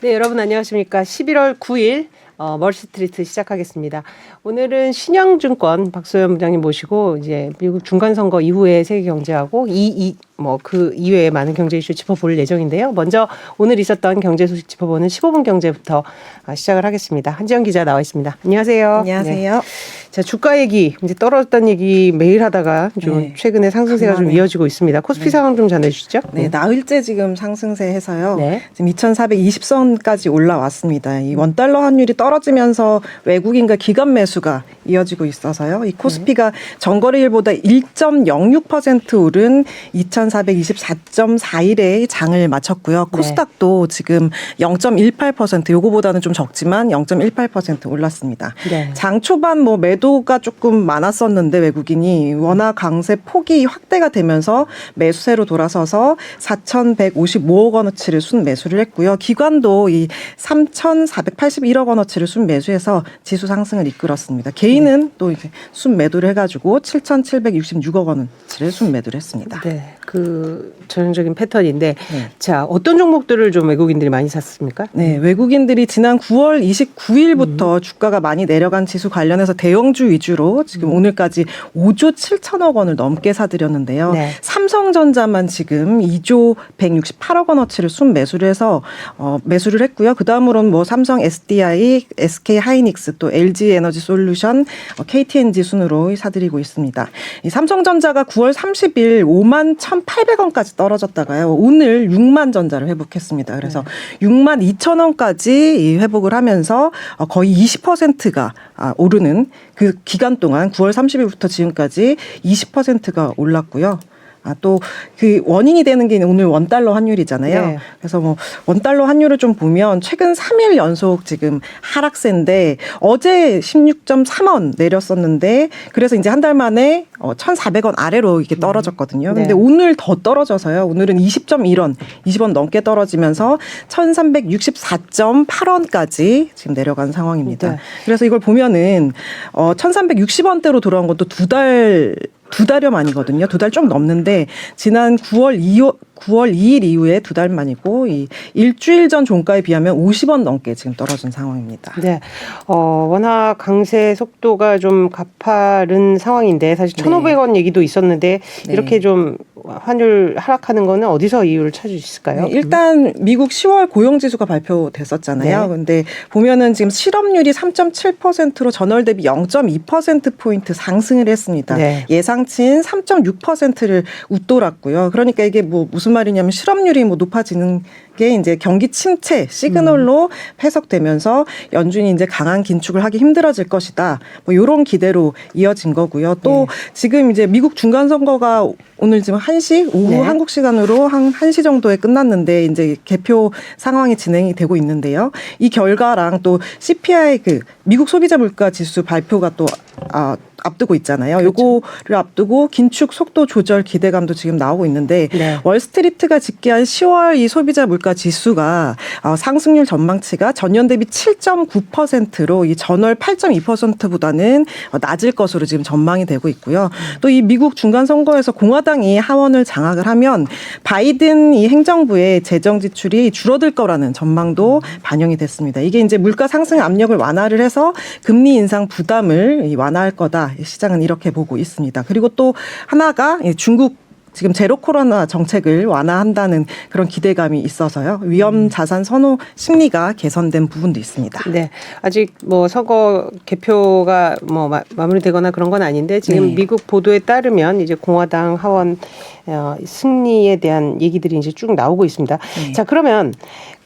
네, 여러분 안녕하십니까. 11월 9일 멀스트리트 시작하겠습니다. 오늘은 신영증권 박소연 부장님 모시고 이제 미국 중간선거 이후의 세계 경제하고 그 이외에 많은 경제 이슈 짚어볼 예정인데요. 먼저 오늘 있었던 경제 소식 짚어보는 15분 경제부터 시작을 하겠습니다. 한지영 기자 나와 있습니다. 안녕하세요. 안녕하세요. 네. 자, 주가 얘기 이제 떨어졌다는 얘기 매일 하다가 좀 최근에 상승세가 좀 이어지고 있습니다. 코스피 상황 좀 전해주시죠. 네, 나흘째 지금 상승세 해서요. 네. 지금 2,420선까지 올라왔습니다. 이 원달러 환율이 떨어지면서 외국인과 기관 매수가 이어지고 있어서요. 이 코스피가 전거래일보다 1.06% 오른 2,424.41의 장을 마쳤고요. 코스닥도 지금 0.18%, 요거보다는 좀 적지만 0.18% 올랐습니다. 네. 장 초반 매도가 조금 많았었는데 외국인이 워낙 강세 폭이 확대가 되면서 매수세로 돌아서서 4,155억 원어치를 순매수를 했고요. 기관도 이 3,481억 원어치를 순매수해서 지수 상승을 이끌었습니다. 개인은 또 이제 순매도를 해가지고 7,766억 원어치를 순매도를 했습니다. 네, 그 전형적인 패턴인데, 자, 어떤 종목들을 좀 외국인들이 많이 샀습니까? 네, 외국인들이 지난 9월 29일부터 주가가 많이 내려간 지수 관련해서 대형주 위주로 지금 오늘까지 5조 7천억 원을 넘게 사들였는데요. 네. 삼성전자만 지금 2조 168억 원어치를 순매수를 해서 매수를 했고요. 그 다음으로는 삼성 SDI, SK 하이닉스, 또 LG 에너지 솔루션, KTNG 순으로 사들이고 있습니다. 이 삼성전자가 9월 30일 5만 1,800원까지 떨어졌다가요. 오늘 6만 전자를 회복했습니다. 그래서 6만 2천 원까지 회복을 하면서 거의 20%가 오르는 그 기간 동안 9월 30일부터 지금까지 20%가 올랐고요. 또 그 원인이 되는 게 오늘 원달러 환율이잖아요. 네. 그래서 원달러 환율을 좀 보면 최근 3일 연속 지금 하락세인데 어제 16.3원 내렸었는데 그래서 이제 한 달 만에 1,400원 아래로 이렇게 떨어졌거든요. 근데 오늘 더 떨어져서요. 오늘은 20.1원, 20원 넘게 떨어지면서 1,364.8원까지 지금 내려간 상황입니다. 네. 그래서 이걸 보면은 1,360원대로 돌아온 것도 두 달여 만이거든요. 두 달 좀 넘는데 지난 9월 2일 이후에 두 달 만이고 이 일주일 전 종가에 비하면 50원 넘게 지금 떨어진 상황입니다. 네, 워낙 강세 속도가 좀 가파른 상황인데 사실 1,500원 얘기도 있었는데 이렇게 좀 환율 하락하는 거는 어디서 이유를 찾을 수 있을까요? 일단 미국 10월 고용지수가 발표됐었잖아요. 그런데 보면은 지금 실업률이 3.7%로 전월 대비 0.2%포인트 상승을 했습니다. 예상치인 3.6%를 웃돌았고요. 그러니까 이게 무슨 말이냐면 실업률이 높아지는 게 이제 경기 침체 시그널로 해석되면서 연준이 이제 강한 긴축을 하기 힘들어질 것이다. 이런 기대로 이어진 거고요. 또 지금 이제 미국 중간 선거가 오늘 지금 1시 오후 한국 시간으로 한 1시 정도에 끝났는데 이제 개표 상황이 진행이 되고 있는데요. 이 결과랑 또 CPI 미국 소비자 물가 지수 발표가 또 앞두고 있잖아요. 요거를 앞두고 긴축 속도 조절 기대감도 지금 나오고 있는데 월스트리트가 집계한 10월 이 소비자 물가 지수가 상승률 전망치가 전년 대비 7.9%로 이 전월 8.2%보다는 낮을 것으로 지금 전망이 되고 있고요. 또 이 미국 중간 선거에서 공화당이 하원을 장악을 하면 바이든 이 행정부의 재정 지출이 줄어들 거라는 전망도 반영이 됐습니다. 이게 이제 물가 상승 압력을 완화를 해서 금리 인상 부담을 완화할 거다. 시장은 이렇게 보고 있습니다. 그리고 또 하나가 중국 지금 제로 코로나 정책을 완화한다는 그런 기대감이 있어서요. 위험 자산 선호 심리가 개선된 부분도 있습니다. 네, 아직 선거 개표가 마무리되거나 그런 건 아닌데 지금 미국 보도에 따르면 이제 공화당 하원 승리에 대한 얘기들이 이제 쭉 나오고 있습니다. 자, 그러면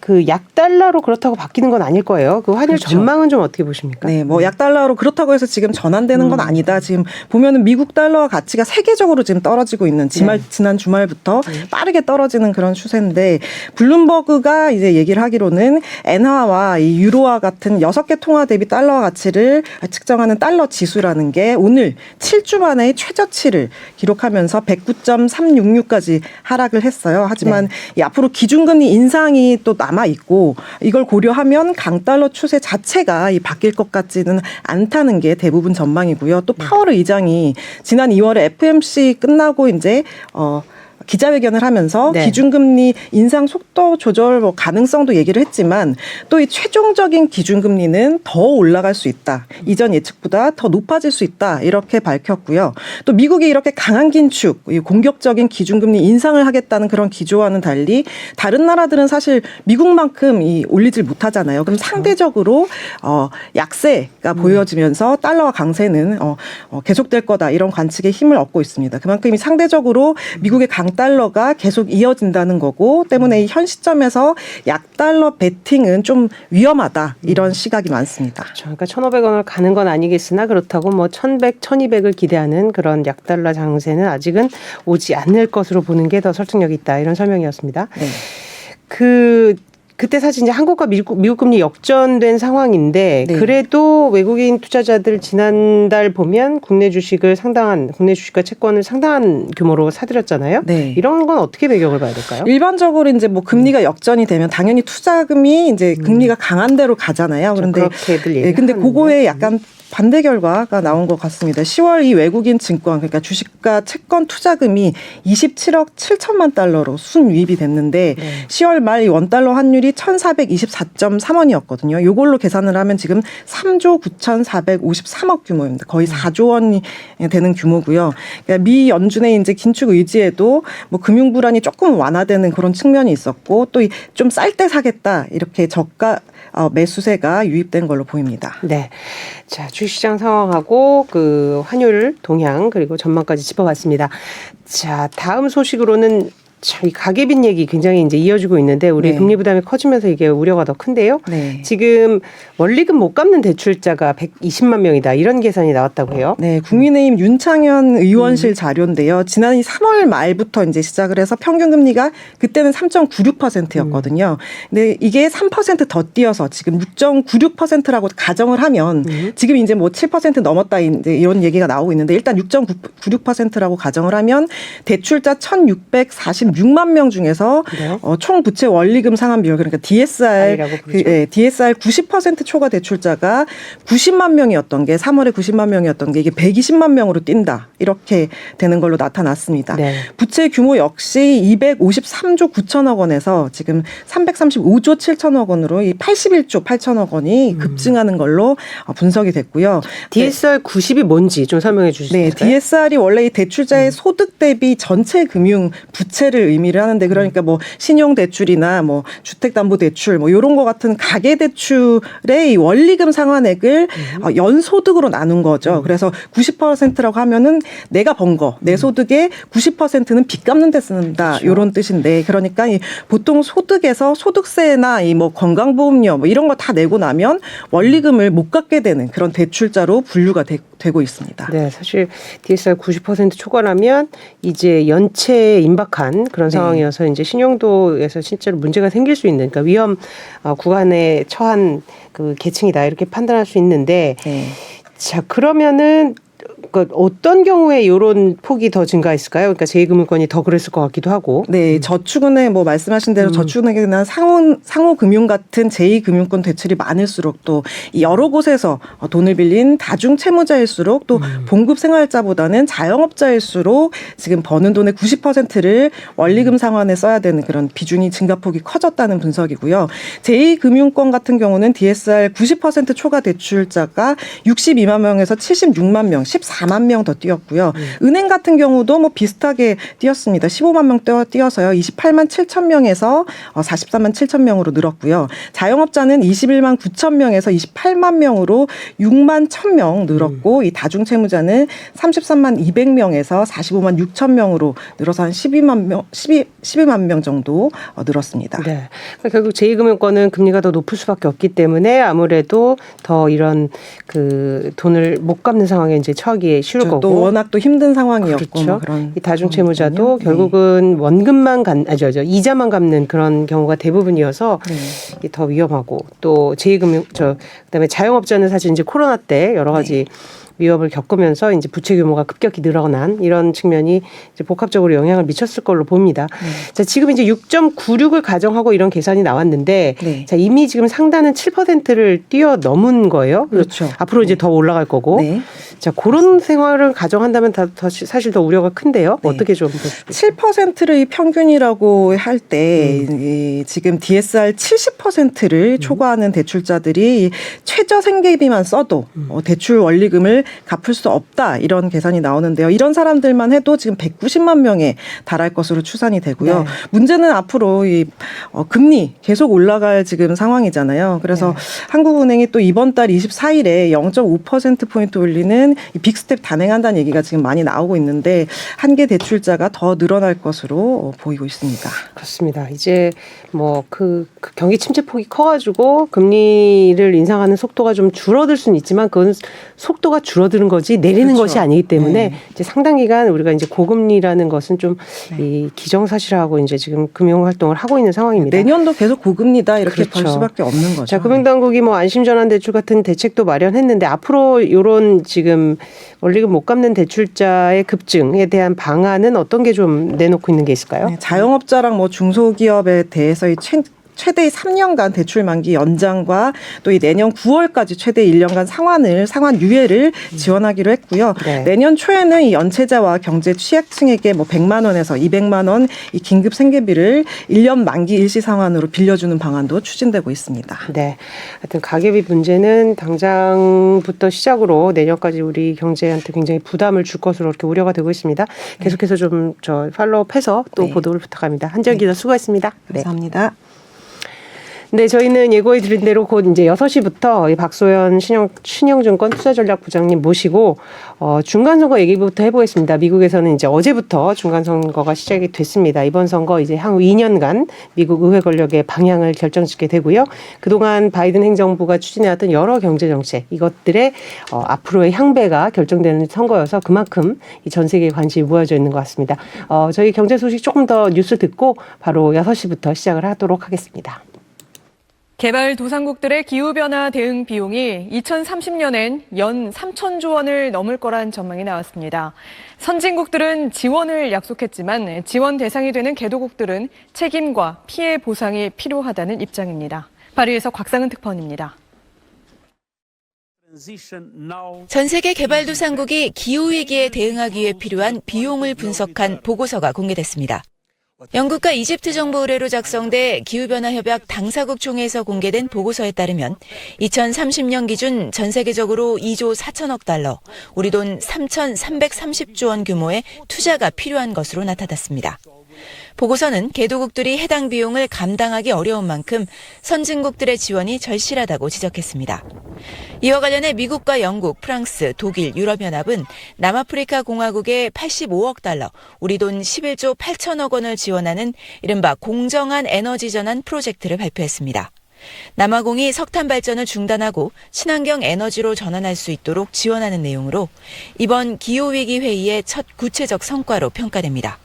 그 약달러로 그렇다고 바뀌는 건 아닐 거예요. 그 환율 전망은 좀 어떻게 보십니까? 네, 약달러로 그렇다고 해서 지금 전환되는 건 아니다. 지금 보면은 미국 달러와 가치가 세계적으로 지금 떨어지고 있는 지난 주말부터 빠르게 떨어지는 그런 추세인데 블룸버그가 이제 얘기를 하기로는 엔화와 이 유로화 같은 6개 통화 대비 달러 가치를 측정하는 달러 지수라는 게 오늘 7주 만에 최저치를 기록하면서 109.366까지 하락을 했어요. 하지만 이 앞으로 기준금리 인상이 또 남아 있고 이걸 고려하면 강달러 추세 자체가 바뀔 것 같지는 않다는 게 대부분 전망이고요. 또 파월 의장이 지난 2월에 FOMC 끝나고 이제 기자회견을 하면서 네. 기준금리 인상 속도 조절 뭐 가능성도 얘기를 했지만 또 이 최종적인 기준금리는 더 올라갈 수 있다. 이전 예측보다 더 높아질 수 있다. 이렇게 밝혔고요. 또 미국이 이렇게 강한 긴축, 공격적인 기준금리 인상을 하겠다는 그런 기조와는 달리 다른 나라들은 사실 미국만큼 올리질 못하잖아요. 그럼 상대적으로 약세가 보여지면서 달러와 강세는 계속될 거다. 이런 관측에 힘을 얻고 있습니다. 그만큼 상대적으로 미국의 강달러가 계속 이어진다는 거고 때문에 이 현 시점에서 약달러 베팅은 좀 위험하다. 이런 시각이 많습니다. 그러니까 1,500원을 가는 건 아니겠으나 그렇다고 뭐 1,100, 1,200을 기대하는 그런 약달러 장세는 아직은 오지 않을 것으로 보는 게 더 설득력이 있다. 이런 설명이었습니다. 네. 그때 사실 이제 한국과 미국 금리 역전된 상황인데 네. 그래도 외국인 투자자들 지난달 보면 국내 주식과 채권을 상당한 규모로 사들였잖아요. 네. 이런 건 어떻게 배경을 봐야 될까요? 일반적으로 이제 뭐 금리가 역전이 되면 당연히 투자금이 이제 금리가 강한 데로 가잖아요. 그런데 그렇게들 예, 근데 그거에 약간 반대 결과가 나온 것 같습니다. 10월 이 외국인 증권 그러니까 주식과 채권 투자금이 27억 7천만 달러로 순유입이 됐는데 10월 말 이 원달러 환율이 1,424.3원이었거든요. 이걸로 계산을 하면 지금 3조 9,453억 규모입니다. 거의 4조 원이 되는 규모고요. 그러니까 미 연준의 이제 긴축 의지에도 뭐 금융 불안이 조금 완화되는 그런 측면이 있었고 또 좀 쌀 때 사겠다 이렇게 저가 매수세가 유입된 걸로 보입니다. 네. 자, 주식시장 상황하고 그 환율 동향 그리고 전망까지 짚어봤습니다. 자, 다음 소식으로는 이 가계빈 얘기 굉장히 이제 이어지고 있는데 우리 네. 금리 부담이 커지면서 이게 우려가 더 큰데요. 네. 지금 원리금 못 갚는 대출자가 120만 명이다. 이런 계산이 나왔다고 해요. 네, 국민의힘 윤창현 의원실 자료인데요. 지난 3월 말부터 이제 시작을 해서 평균 금리가 그때는 3.96%였거든요. 근데 이게 3%더 뛰어서 지금 6.96%라고 가정을 하면 지금 이제 뭐 7% 넘었다 이제 이런 얘기가 나오고 있는데 일단 6.96%라고 가정을 하면 대출자 1,646만 명 중에서 네. 총 부채 원리금 상환 비율 그러니까 DSR DSR 90% 초과 대출자가 90만 명이었던 게 3월에 90만 명이었던 게 이게 120만 명으로 뛴다. 이렇게 되는 걸로 나타났습니다. 네. 부채 규모 역시 253조 9천억 원에서 지금 335조 7천억 원으로 이 81조 8천억 원이 급증하는 걸로 분석이 됐고요. DSR 90이 뭔지 좀 설명해 주시죠. 네, DSR이 원래 이 대출자의 소득 대비 전체 금융 부채를 의미를 하는데 그러니까 뭐 신용 대출이나 뭐 주택 담보 대출 뭐 이런 거 같은 가계 대출의 이 원리금 상환액을 연소득으로 나눈 거죠. 그래서 90%라고 하면은 내가 번 거, 내 소득의 90%는 빚 갚는 데 쓴다. 그렇죠. 이런 뜻인데 그러니까 이 보통 소득에서 소득세나 이 뭐 건강보험료 뭐 이런 거 다 내고 나면 원리금을 못 갚게 되는 그런 대출자로 분류가 되고 있습니다. 네, 사실 DSR 90% 초과라면 이제 연체에 임박한 그런 상황이어서 이제 신용도에서 실제로 문제가 생길 수 있는 그러니까 위험 구간에 처한 그 계층이다 이렇게 판단할 수 있는데 네. 자 그러면은 어떤 경우에 이런 폭이 더 증가했을까요? 그러니까 제2금융권이 더 그랬을 것 같기도 하고. 네, 저축은행 뭐 말씀하신 대로 저축은행이나 상호금융 같은 제2금융권 대출이 많을수록 또 여러 곳에서 돈을 빌린 다중채무자일수록 또 봉급생활자보다는 자영업자일수록 지금 버는 돈의 90%를 원리금 상환에 써야 되는 그런 비중이 증가폭이 커졌다는 분석이고요. 제2금융권 같은 경우는 DSR 90% 초과 대출자가 62만 명에서 76만 명, 14만 명 더 뛰었고요. 은행 같은 경우도 뭐 비슷하게 뛰었습니다. 15만 명 뛰어서요. 28만 7천 명에서 44만 7천 명으로 늘었고요. 자영업자는 21만 9천 명에서 28만 명으로 6만 1천 명 늘었고 이 다중채무자는 33만 200명에서 45만 6천 명으로 늘어서 한 12만 명 정도 늘었습니다. 네. 그러니까 결국 제2금융권은 금리가 더 높을 수밖에 없기 때문에 아무래도 더 이런 그 돈을 못 갚는 상황에 이제 처하기 쉬울 거고. 또 워낙 또 힘든 상황이었고 그렇죠. 뭐 그런 이 다중채무자도 상황이거든요. 결국은 원금만 이자만 갚는 그런 경우가 대부분이어서 이게 더 위험하고 또 제2금융 그다음에 자영업자는 사실 이제 코로나 때 여러 가지 위협을 겪으면서 이제 부채 규모가 급격히 늘어난 이런 측면이 이제 복합적으로 영향을 미쳤을 걸로 봅니다. 자, 지금 이제 6.96을 가정하고 이런 계산이 나왔는데 네. 자, 이미 지금 상단은 7%를 뛰어넘은 거예요. 그렇죠. 앞으로 이제 더 올라갈 거고. 네. 자, 그런 생활을 가정한다면 사실 더 우려가 큰데요. 네. 어떻게 좀 보시겠어요? 7%를 평균이라고 할 때 지금 DSR 70%를 초과하는 대출자들이 최저 생계비만 써도 대출 원리금을 갚을 수 없다 이런 계산이 나오는데요. 이런 사람들만 해도 지금 190만 명에 달할 것으로 추산이 되고요. 네. 문제는 앞으로 이 금리 계속 올라갈 지금 상황이잖아요. 그래서 네. 한국은행이 또 이번 달 24일에 0.5%포인트 올리는 이 빅스텝 단행한다는 얘기가 지금 많이 나오고 있는데 한계 대출자가 더 늘어날 것으로 보이고 있습니다. 그렇습니다. 이제 뭐 그 경기 침체폭이 커가지고 금리를 인상하는 속도가 좀 줄어들 수는 있지만 그건 속도가 줄어드는 거지 내리는 그렇죠. 것이 아니기 때문에 네. 이제 상당 기간 우리가 이제 고금리라는 것은 좀 이 기정사실화하고 이제 지금 금융 활동을 하고 있는 상황입니다. 내년도 계속 고금리다 이렇게 볼 그렇죠. 수밖에 없는 거죠. 자, 금융당국이 뭐 안심전환대출 같은 대책도 마련했는데 앞으로 이런 지금 원리금 못 갚는 대출자의 급증에 대한 방안은 어떤 게 좀 내놓고 있는 게 있을까요? 네, 자영업자랑 뭐 중소기업에 대해서 이 최대 3년간 대출 만기 연장과 또 이 내년 9월까지 최대 1년간 상환 유예를 지원하기로 했고요. 네. 내년 초에는 이 연체자와 경제 취약층에게 뭐 100만 원에서 200만 원 이 긴급 생계비를 1년 만기 일시 상환으로 빌려주는 방안도 추진되고 있습니다. 네. 하여튼 가계비 문제는 당장부터 시작으로 내년까지 우리 경제한테 굉장히 부담을 줄 것으로 이렇게 우려가 되고 있습니다. 계속해서 좀 저 팔로우해서 또 네. 보도를 부탁합니다. 한지연 기자 수고했습니다. 네. 감사합니다. 네, 저희는 예고해 드린 대로 곧 이제 6시부터 이 박소연 신영증권 투자전략부장님 모시고 중간선거 얘기부터 해보겠습니다. 미국에서는 이제 어제부터 중간선거가 시작이 됐습니다. 이번 선거 이제 향후 2년간 미국 의회 권력의 방향을 결정짓게 되고요. 그동안 바이든 행정부가 추진해왔던 여러 경제정책 이것들의 앞으로의 향배가 결정되는 선거여서 그만큼 이 전 세계에 관심이 모아져 있는 것 같습니다. 저희 경제 소식 조금 더 뉴스 듣고 바로 6시부터 시작을 하도록 하겠습니다. 개발도상국들의 기후변화 대응 비용이 2030년엔 연 3천조 원을 넘을 거란 전망이 나왔습니다. 선진국들은 지원을 약속했지만 지원 대상이 되는 개도국들은 책임과 피해 보상이 필요하다는 입장입니다. 파리에서 곽상은 특파원입니다. 전 세계 개발도상국이 기후위기에 대응하기 위해 필요한 비용을 분석한 보고서가 공개됐습니다. 영국과 이집트 정부 의뢰로 작성돼 기후변화협약 당사국 총회에서 공개된 보고서에 따르면 2030년 기준 전 세계적으로 2조 4천억 달러, 우리 돈 3,330조 원 규모의 투자가 필요한 것으로 나타났습니다. 보고서는 개도국들이 해당 비용을 감당하기 어려운 만큼 선진국들의 지원이 절실하다고 지적했습니다. 이와 관련해 미국과 영국, 프랑스, 독일, 유럽연합은 남아프리카 공화국에 85억 달러, 우리 돈 11조 8천억 원을 지원하는 이른바 공정한 에너지 전환 프로젝트를 발표했습니다. 남아공이 석탄 발전을 중단하고 친환경 에너지로 전환할 수 있도록 지원하는 내용으로 이번 기후위기 회의의 첫 구체적 성과로 평가됩니다.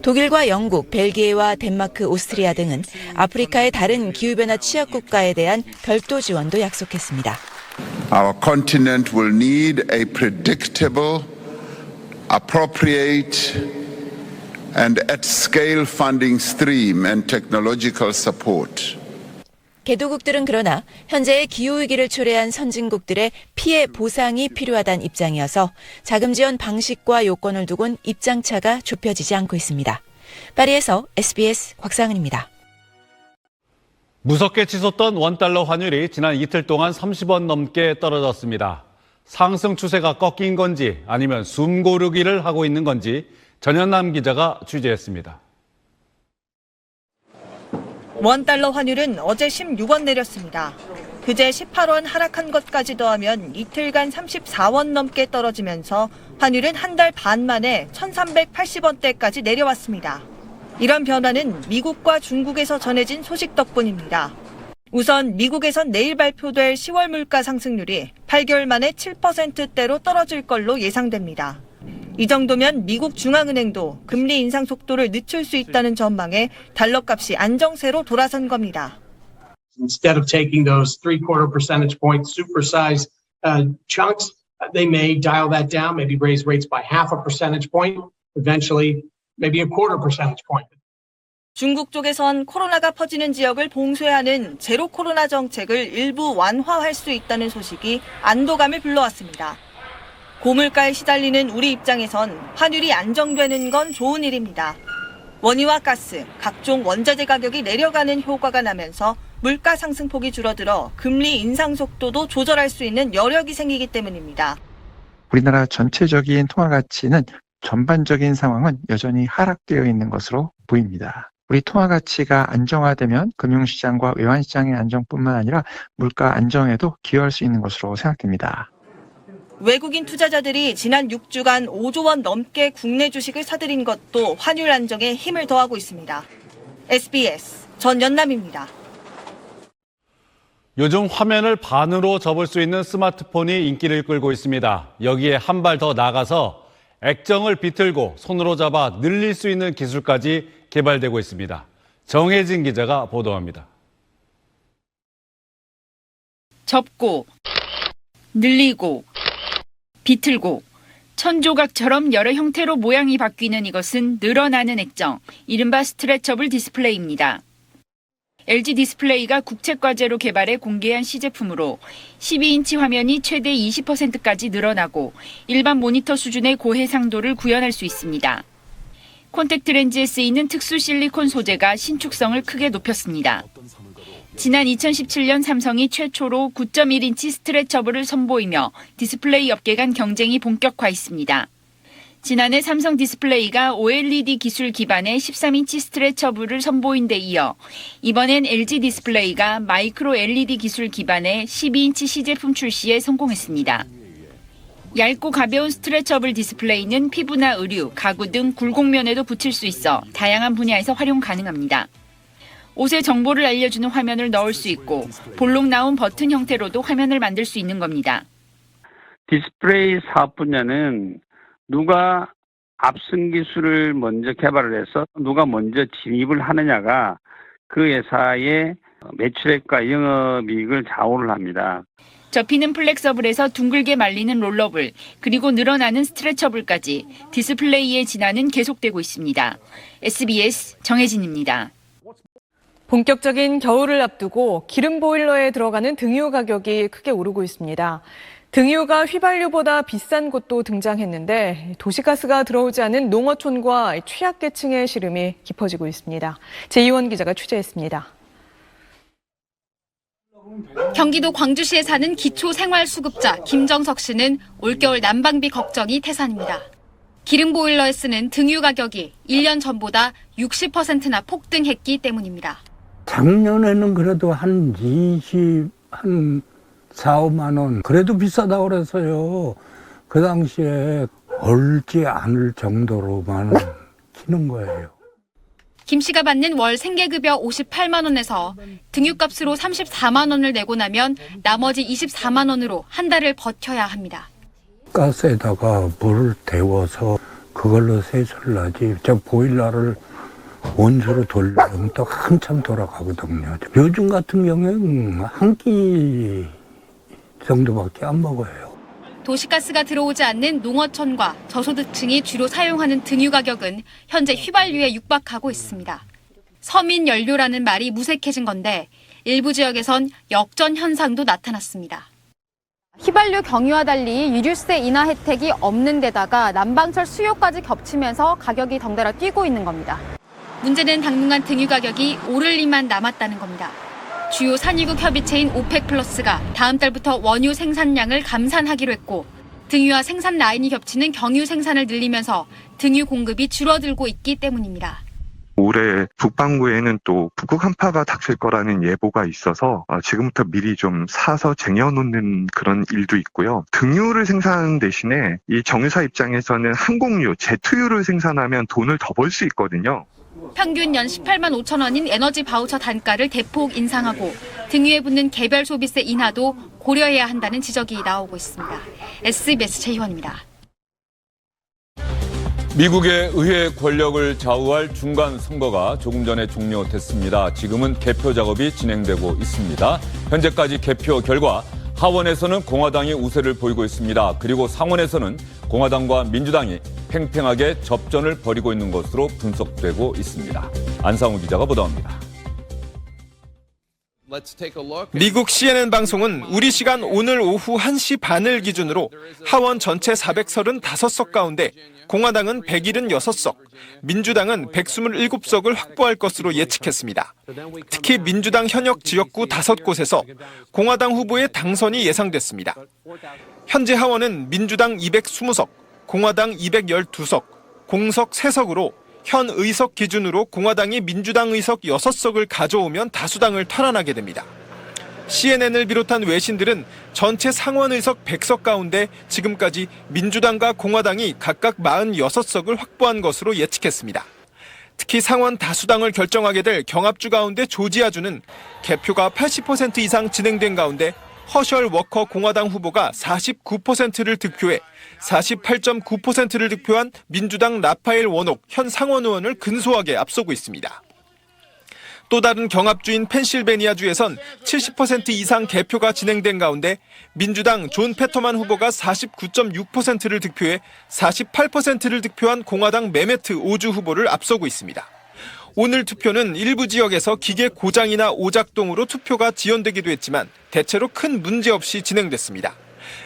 독일과 영국, 벨기에와 덴마크, 오스트리아 등은 아프리카의 다른 기후변화 취약국가에 대한 별도 지원도 약속했습니다. Our continent will need a predictable, appropriate, and at-scale funding stream and technological support. 개도국들은 그러나 현재의 기후위기를 초래한 선진국들의 피해 보상이 필요하다는 입장이어서 자금 지원 방식과 요건을 두곤 입장차가 좁혀지지 않고 있습니다. 파리에서 SBS 곽상은입니다. 무섭게 치솟던 원달러 환율이 지난 이틀 동안 30원 넘게 떨어졌습니다. 상승 추세가 꺾인 건지 아니면 숨고르기를 하고 있는 건지 전현남 기자가 취재했습니다. 원달러 환율은 어제 16원 내렸습니다. 그제 18원 하락한 것까지 더하면 이틀간 34원 넘게 떨어지면서 환율은 한 달 반 만에 1380원대까지 내려왔습니다. 이런 변화는 미국과 중국에서 전해진 소식 덕분입니다. 우선 미국에선 내일 발표될 10월 물가 상승률이 8개월 만에 7%대로 떨어질 걸로 예상됩니다. 이 정도면 미국 중앙은행도 금리 인상 속도를 늦출 수 있다는 전망에 달러 값이 안정세로 돌아선 겁니다. Instead of taking those 0.75 percentage point supersized chunks, They may dial that down, maybe raise rates by 0.5 percentage point, eventually maybe 0.25 percentage point. 중국 쪽에선 코로나가 퍼지는 지역을 봉쇄하는 제로 코로나 정책을 일부 완화할 수 있다는 소식이 안도감을 불러왔습니다. 고물가에 시달리는 우리 입장에선 환율이 안정되는 건 좋은 일입니다. 원유와 가스, 각종 원자재 가격이 내려가는 효과가 나면서 물가 상승폭이 줄어들어 금리 인상 속도도 조절할 수 있는 여력이 생기기 때문입니다. 우리나라 전체적인 통화 가치는 전반적인 상황은 여전히 하락되어 있는 것으로 보입니다. 우리 통화 가치가 안정화되면 금융시장과 외환시장의 안정뿐만 아니라 물가 안정에도 기여할 수 있는 것으로 생각됩니다. 외국인 투자자들이 지난 6주간 5조 원 넘게 국내 주식을 사들인 것도 환율 안정에 힘을 더하고 있습니다. SBS 전연남입니다. 요즘 화면을 반으로 접을 수 있는 스마트폰이 인기를 끌고 있습니다. 여기에 한 발 더 나가서 액정을 비틀고 손으로 잡아 늘릴 수 있는 기술까지 개발되고 있습니다. 정혜진 기자가 보도합니다. 접고, 늘리고, 비틀고, 천조각처럼 여러 형태로 모양이 바뀌는 이것은 늘어나는 액정, 이른바 스트레쳐블 디스플레이입니다. LG 디스플레이가 국책과제로 개발해 공개한 시제품으로 12인치 화면이 최대 20%까지 늘어나고 일반 모니터 수준의 고해상도를 구현할 수 있습니다. 콘택트 렌즈에 쓰이는 특수 실리콘 소재가 신축성을 크게 높였습니다. 지난 2017년 삼성이 최초로 9.1인치 스트레쳐블을 선보이며 디스플레이 업계 간 경쟁이 본격화했습니다. 지난해 삼성 디스플레이가 OLED 기술 기반의 13인치 스트레쳐블을 선보인 데 이어 이번엔 LG 디스플레이가 마이크로 LED 기술 기반의 12인치 시제품 출시에 성공했습니다. 얇고 가벼운 스트레쳐블 디스플레이는 피부나 의류, 가구 등 굴곡면에도 붙일 수 있어 다양한 분야에서 활용 가능합니다. 옷에 정보를 알려주는 화면을 넣을 수 있고 볼록 나온 버튼 형태로도 화면을 만들 수 있는 겁니다. 디스플레이 사업 분야는 누가 앞선 기술을 먼저 개발을 해서 누가 먼저 진입을 하느냐가 그 회사의 매출액과 영업이익을 좌우를 합니다. 접히는 플렉서블에서 둥글게 말리는 롤러블, 그리고 늘어나는 스트레쳐블까지 디스플레이의 진화는 계속되고 있습니다. SBS 정혜진입니다. 본격적인 겨울을 앞두고 기름 보일러에 들어가는 등유 가격이 크게 오르고 있습니다. 등유가 휘발유보다 비싼 곳도 등장했는데 도시가스가 들어오지 않은 농어촌과 취약계층의 시름이 깊어지고 있습니다. 제이원 기자가 취재했습니다. 경기도 광주시에 사는 기초생활수급자 김정석 씨는 올겨울 난방비 걱정이 태산입니다. 기름 보일러에 쓰는 등유 가격이 1년 전보다 60%나 폭등했기 때문입니다. 작년에는 그래도 한 4, 5만 원 그래도 비싸다고 그래서요. 그 당시에 얼지 않을 정도로만 키는 거예요. 김 씨가 받는 월 생계급여 58만 원에서 등유값으로 34만 원을 내고 나면 나머지 24만 원으로 한 달을 버텨야 합니다. 가스에다가 물을 데워서 그걸로 세수를 하지 저 보일러를 온수로 돌리면 또 한참 돌아가거든요. 요즘 같은 경우에는 한 끼 정도밖에 안 먹어요. 도시가스가 들어오지 않는 농어촌과 저소득층이 주로 사용하는 등유 가격은 현재 휘발유에 육박하고 있습니다. 서민 연료라는 말이 무색해진 건데 일부 지역에선 역전 현상도 나타났습니다. 휘발유 경유와 달리 유류세 인하 혜택이 없는 데다가 난방철 수요까지 겹치면서 가격이 덩달아 뛰고 있는 겁니다. 문제는 당분간 등유 가격이 오를 일만 남았다는 겁니다. 주요 산유국 협의체인 오펙 플러스가 다음 달부터 원유 생산량을 감산하기로 했고 등유와 생산 라인이 겹치는 경유 생산을 늘리면서 등유 공급이 줄어들고 있기 때문입니다. 올해 북반구에는 또 북극 한파가 닥칠 거라는 예보가 있어서 지금부터 미리 좀 사서 쟁여놓는 그런 일도 있고요. 등유를 생산하는 대신에 이 정유사 입장에서는 항공유, 제트유를 생산하면 돈을 더 벌 수 있거든요. 평균 연 18만 5천 원인 에너지 바우처 단가를 대폭 인상하고 등유에 붙는 개별 소비세 인하도 고려해야 한다는 지적이 나오고 있습니다. SBS 최희원입니다. 미국의 의회 권력을 좌우할 중간 선거가 조금 전에 종료됐습니다. 지금은 개표 작업이 진행되고 있습니다. 현재까지 개표 결과 하원에서는 공화당이 우세를 보이고 있습니다. 그리고 상원에서는 공화당과 민주당이 팽팽하게 접전을 벌이고 있는 것으로 분석되고 있습니다. 안상우 기자가 보도합니다. 미국 CNN 방송은 우리 시간 오늘 오후 1시 반을 기준으로 하원 전체 435석 가운데 공화당은 176석, 민주당은 127석을 확보할 것으로 예측했습니다. 특히 민주당 현역 지역구 5곳에서 공화당 후보의 당선이 예상됐습니다. 현재 하원은 민주당 220석, 공화당 212석, 공석 3석으로 현 의석 기준으로 공화당이 민주당 의석 6석을 가져오면 다수당을 탈환하게 됩니다. CNN을 비롯한 외신들은 전체 상원 의석 100석 가운데 지금까지 민주당과 공화당이 각각 46석을 확보한 것으로 예측했습니다. 특히 상원 다수당을 결정하게 될 경합주 가운데 조지아주는 개표가 80% 이상 진행된 가운데 허셜 워커 공화당 후보가 49%를 득표해 48.9%를 득표한 민주당 라파엘 워녹 현 상원 의원을 근소하게 앞서고 있습니다. 또 다른 경합주인 펜실베니아주에선 70% 이상 개표가 진행된 가운데 민주당 존 페터만 후보가 49.6%를 득표해 48%를 득표한 공화당 메메트 오주 후보를 앞서고 있습니다. 오늘 투표는 일부 지역에서 기계 고장이나 오작동으로 투표가 지연되기도 했지만 대체로 큰 문제 없이 진행됐습니다.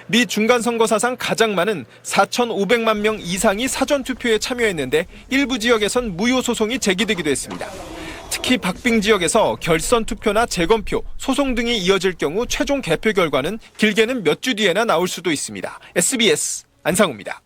미 중간선거 사상 가장 많은 4,500만 명 이상이 사전투표에 참여했는데 일부 지역에선 무효 소송이 제기되기도 했습니다. 특히 박빙 지역에서 결선 투표나 재검표, 소송 등이 이어질 경우 최종 개표 결과는 길게는 몇 주 뒤에나 나올 수도 있습니다. SBS 안상우입니다.